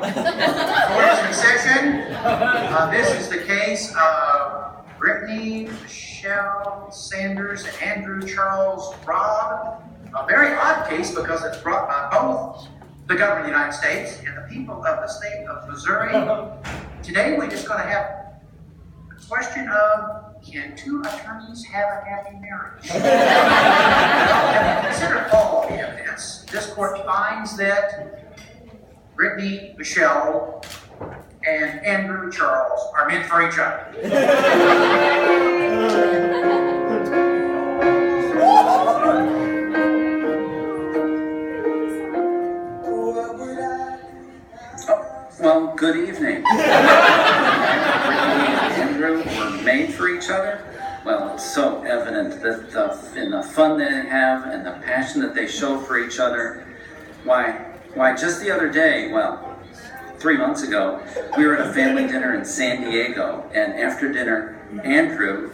Court is in session. This is the case of Brittany, Michelle Sanders, and Andrew Charles Robb. A very odd case because it's brought by both the government of the United States and the people of the state of Missouri. Today we're just going to have a question of, can two attorneys have a happy marriage? Consider all the evidence. This court finds that Brittany, Michelle, and Andrew Charles are meant for each other. Well, good evening. Brittany and Andrew were made for each other. Well, it's so evident that in the fun that they have and the passion that they show for each other. Why, just the other day, 3 months ago, we were at a family dinner in San Diego, and after dinner, Andrew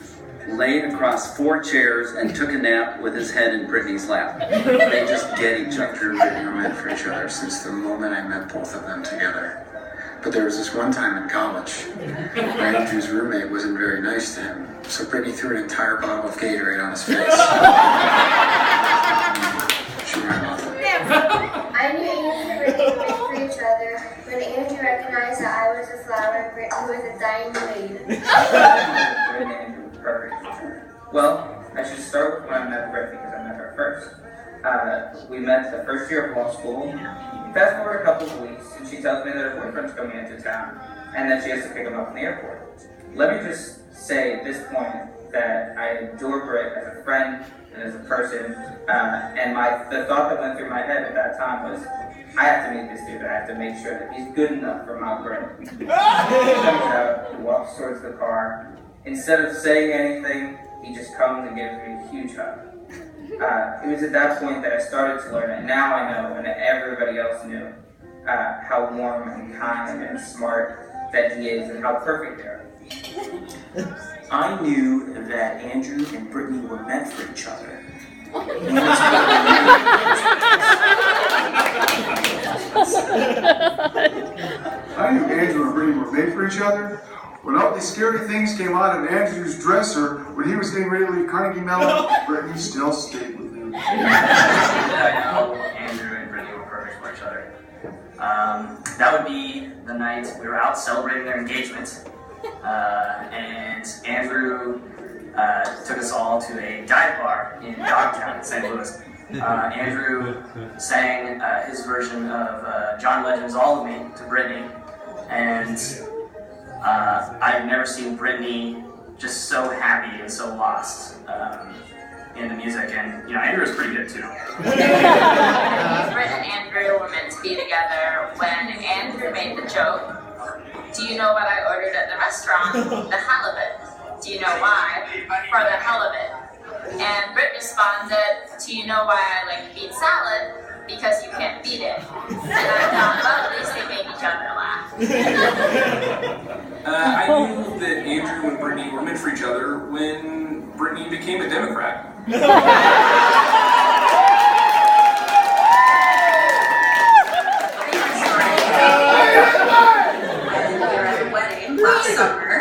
laid across 4 chairs and took a nap with his head in Brittany's lap. They just get each other. Andrew and Brittany were meant for each other since the moment I met both of them together. But there was this one time in college where Andrew's roommate wasn't very nice to him, so Brittany threw an entire bottle of Gatorade on his face. She ran off. I knew Andrew and Brittany were meant for each other when Andrew recognized that I was a flower and Brittany was a dying weed. Brittany and Andrew were perfect. Well, I should start with when I met Brittany because I met her first. We met the first year of law school. Fast forward a couple of weeks, and she tells me that her boyfriend's coming into town, and that she has to pick him up from the airport. Let me just say at this point that I adore Britt as a friend and as a person, and the thought that went through my head at that time was, I have to meet this dude. I have to make sure that he's good enough for my Britt. He comes out, he walks towards the car. Instead of saying anything, he just comes and gives me a huge hug. It was at that point that I started to learn, and now I know, and everybody else knew, how warm and kind and smart that he is, and how perfect they are. I knew that Andrew and Brittany were meant for each other. I knew Andrew and Brittany were made for each other when all these scary things came out of Andrew's dresser when he was getting ready to leave Carnegie Mellon. Brittany still stayed with him. I know Andrew and Brittany were perfect for each other. That would be the night we were out celebrating their engagement, and Andrew took us all to a dive bar in Dogtown in St. Louis. Andrew sang his version of John Legend's All of Me to Brittany, and I've never seen Brittany just so happy and so lost in the music, and Andrew was pretty good too. Britt and Andrew were meant to be together when Andrew made the joke, do you know what I ordered at the restaurant? The halibut. Do you know why? For the hell of it. And Britt responded, do you know why I like beet salad? Because you can't beat it. And I thought, well, at least they made each other laugh. I knew that Andrew and Brittany were meant for each other when Brittany became a Democrat. Last summer,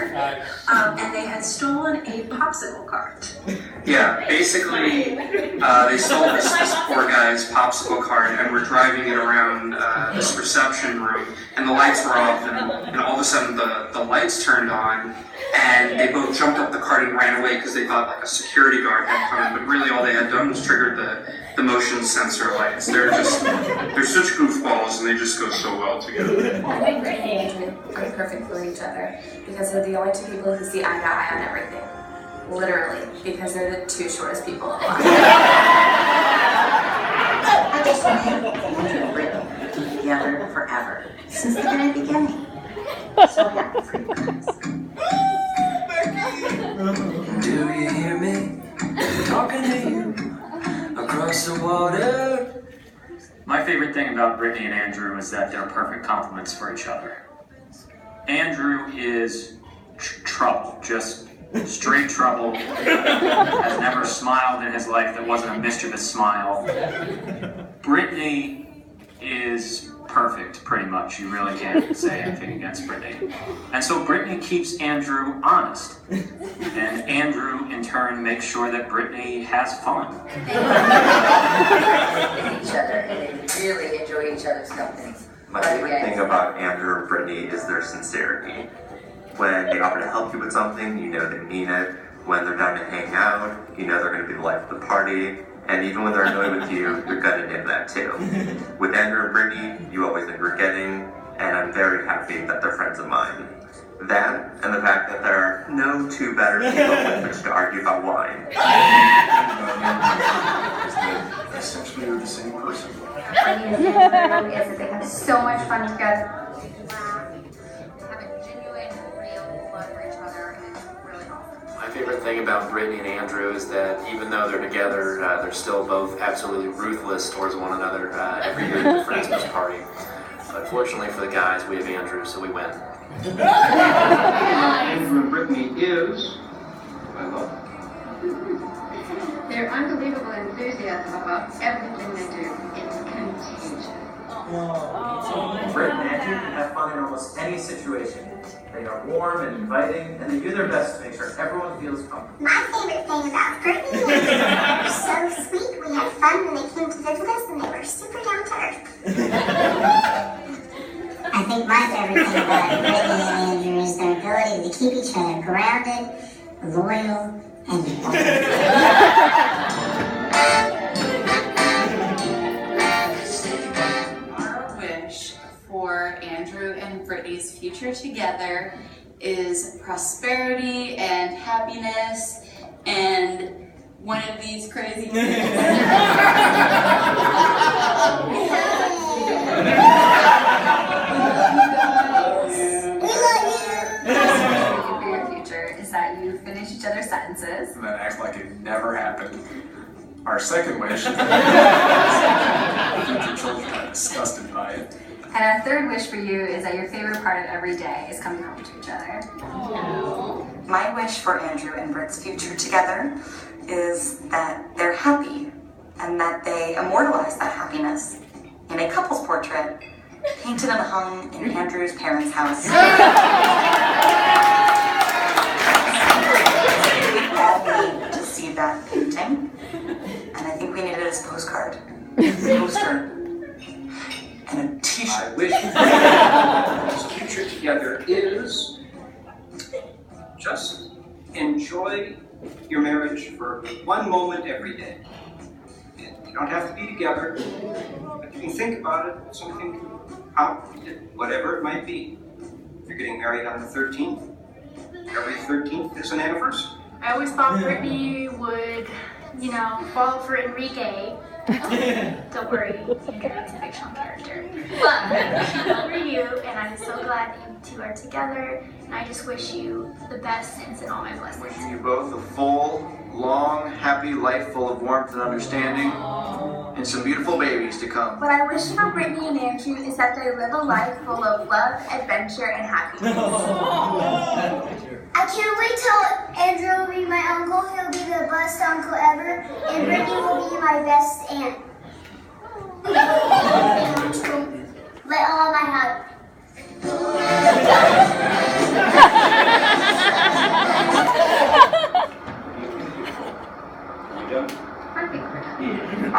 and they had stolen a popsicle cart. Yeah, basically, they stole this poor guy's popsicle cart and were driving it around this reception room, and the lights were off, and all of a sudden the lights turned on, and they both jumped up the cart and ran away because they thought like a security guard had come, but really all they had done was triggered the motion sensor lights. They're such goofballs, and they just go so well together. I think Brittany and Andrew are perfect for each other because they're the only two people who see eye to eye on everything. Literally, because they're the two shortest people alive. I just want Andrew and Brittany to be together forever, since the very beginning. So happy for you guys. Do you hear me talking to you across the water? My favorite thing about Brittany and Andrew is that they're perfect complements for each other. Andrew is trouble, just straight trouble, has never smiled in his life that wasn't a mischievous smile. Brittany is perfect, pretty much. You really can't say anything against Brittany. And so Brittany keeps Andrew honest. And Andrew, in turn, makes sure that Brittany has fun. Each other, and they really enjoy each other's company. My favorite thing about Andrew and Brittany is their sincerity. When they offer to help you with something, you know they mean it. When they're down to hang out, you know they're going to be the life of the party. And even when they're annoyed with you, you're going to name that too. With Andrew and Brittany, you always think we're getting, and I'm very happy that they're friends of mine. That, and the fact that there are no two better people with which to argue about wine. Essentially, you're the same person. Brittany and Andrew is that they have so much fun together. Have a genuine, real love for each other, and it's really awesome. My favorite thing about Brittany and Andrew is that even though they're together, they're still both absolutely ruthless towards one another every year at the Christmas party. But fortunately for the guys, we have Andrew, so we win. Andrew and Brittany is my love. Their unbelievable enthusiasm about everything they do is contagious. Britt and Andrew can have fun in almost any situation. They are warm and inviting, and they do their best to make sure everyone feels comfortable. My favorite thing about Brittany was they were so sweet. We had fun when they came to visit us, and they were super down to earth. I think my favorite thing about Brittany and Andrew is their ability to keep each other grounded, loyal, and Our wish for Andrew and Brittany's future together is prosperity and happiness and one of these crazy For your future is that you finish each other's sentences. And then act like it never happened. Our second wish. Future children are disgusted by it. And our third wish for you is that your favorite part of every day is coming home to each other. My wish for Andrew and Britt's future together is that they're happy and that they immortalize that happiness in a couple's portrait painted and hung in Andrew's parents' house. We all need to see that painting, and I think we need it as a postcard, a poster, and a t-shirt. I wish this future together is just enjoy your marriage for one moment every day. You don't have to be together, but you can think about it, something, whatever it might be. If you're getting married on the 13th, every 13th is an anniversary. I always thought Brittany would, fall for Enrique. Don't worry, Andrew's a fictional character. But she fell for you, and I'm so glad that you two are together, and I just wish you the best and send all my blessings. Wishing you both a full, long, happy life full of warmth and understanding, and some beautiful babies to come. What I wish for Brittany and Andrew is that they live a life full of love, adventure, and happiness. I can't wait till Andrew will be my uncle. He'll be the best uncle ever, and Brittany will be my best aunt. Let all my help. You done? I think we're done. I